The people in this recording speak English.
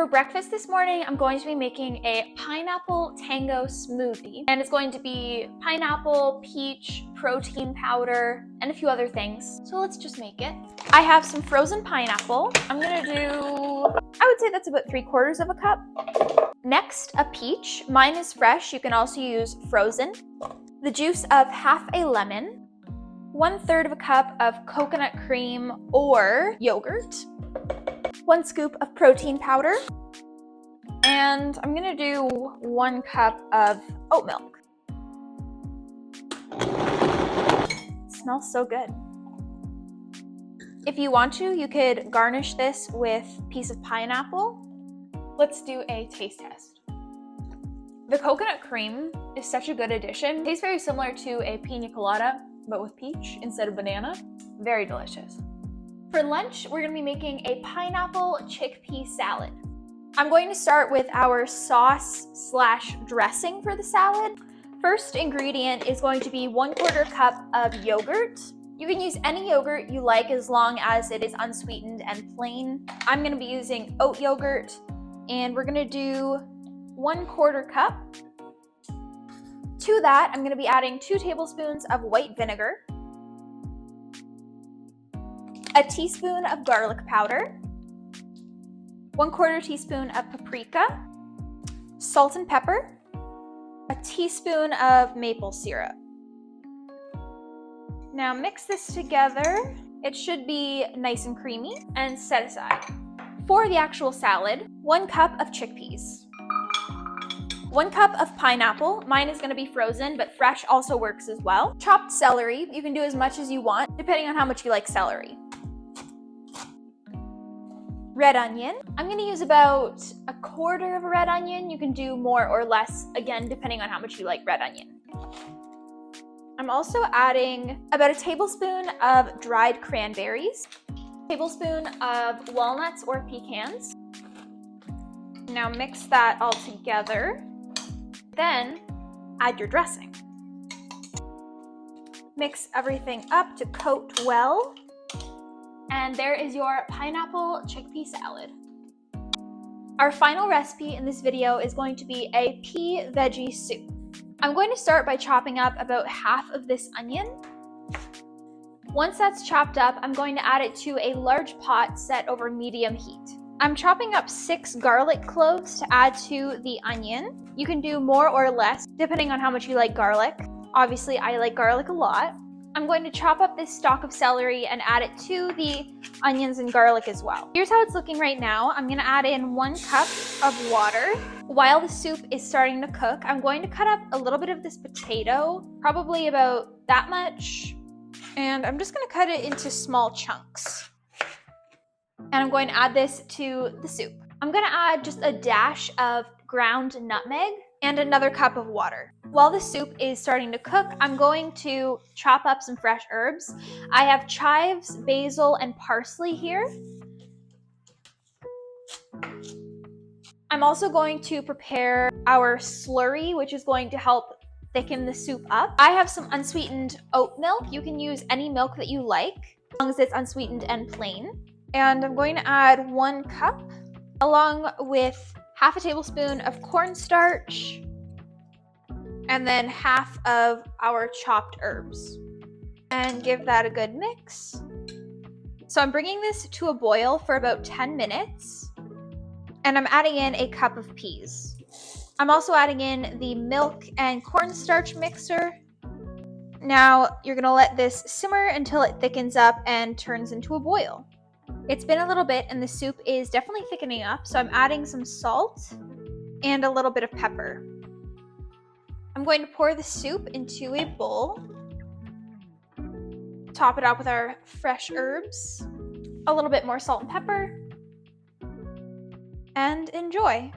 For breakfast this morning, I'm going to be making a pineapple tango smoothie, and it's going to be pineapple, peach, protein powder, and a few other things. So let's just make it. I have some frozen pineapple. I'm gonna do, I would say that's about 3/4 of a cup. Next, a peach. Mine is fresh. You can also use frozen. The juice of half a lemon. 1/3 of a cup of coconut cream or yogurt. 1 scoop of protein powder, and I'm gonna do 1 cup of oat milk. It smells so good. If you want to, you could garnish this with a piece of pineapple. Let's do a taste test. The coconut cream is such a good addition. It tastes very similar to a pina colada, but with peach instead of banana. Very delicious. For lunch, we're gonna be making a pineapple chickpea salad. I'm going to start with our sauce/dressing for the salad. First ingredient is going to be 1/4 cup of yogurt. You can use any yogurt you like as long as it is unsweetened and plain. I'm gonna be using oat yogurt, and we're gonna do 1/4 cup. To that, I'm gonna be adding 2 tablespoons of white vinegar, a teaspoon of garlic powder, 1/4 teaspoon of paprika, salt and pepper, a teaspoon of maple syrup. Now mix this together. It should be nice and creamy, and set aside. For the actual salad, 1 cup of chickpeas, 1 cup of pineapple. Mine is gonna be frozen, but fresh also works as well. Chopped celery. You can do as much as you want, depending on how much you like celery. Red onion. I'm gonna use about 1/4 of a red onion. You can do more or less, again, depending on how much you like red onion. I'm also adding about 1 tablespoon of dried cranberries, 1 tablespoon of walnuts or pecans. Now mix that all together. Then add your dressing. Mix everything up to coat well. And there is your pineapple chickpea salad. Our final recipe in this video is going to be a pea veggie soup. I'm going to start by chopping up about half of this onion. Once that's chopped up, I'm going to add it to a large pot set over medium heat. I'm chopping up 6 garlic cloves to add to the onion. You can do more or less depending on how much you like garlic. Obviously, I like garlic a lot. I'm going to chop up this stalk of celery and add it to the onions and garlic as well. Here's how it's looking right now. I'm gonna add in 1 cup of water. While the soup is starting to cook, I'm going to cut up a little bit of this potato, probably about that much, and I'm just gonna cut it into small chunks. And I'm going to add this to the soup. I'm gonna add just a dash of ground nutmeg and another cup of water. While the soup is starting to cook, I'm going to chop up some fresh herbs. I have chives, basil, and parsley here. I'm also going to prepare our slurry, which is going to help thicken the soup up. I have some unsweetened oat milk. You can use any milk that you like, as long as it's unsweetened and plain. And I'm going to add 1 cup, along with half a tablespoon of cornstarch, and then half of our chopped herbs. And give that a good mix. So I'm bringing this to a boil for about 10 minutes, and I'm adding in a cup of peas. I'm also adding in the milk and cornstarch mixer. Now you're gonna let this simmer until it thickens up and turns into a boil. It's been a little bit and the soup is definitely thickening up, so I'm adding some salt and a little bit of pepper. I'm going to pour the soup into a bowl, top it up with our fresh herbs, a little bit more salt and pepper, and enjoy.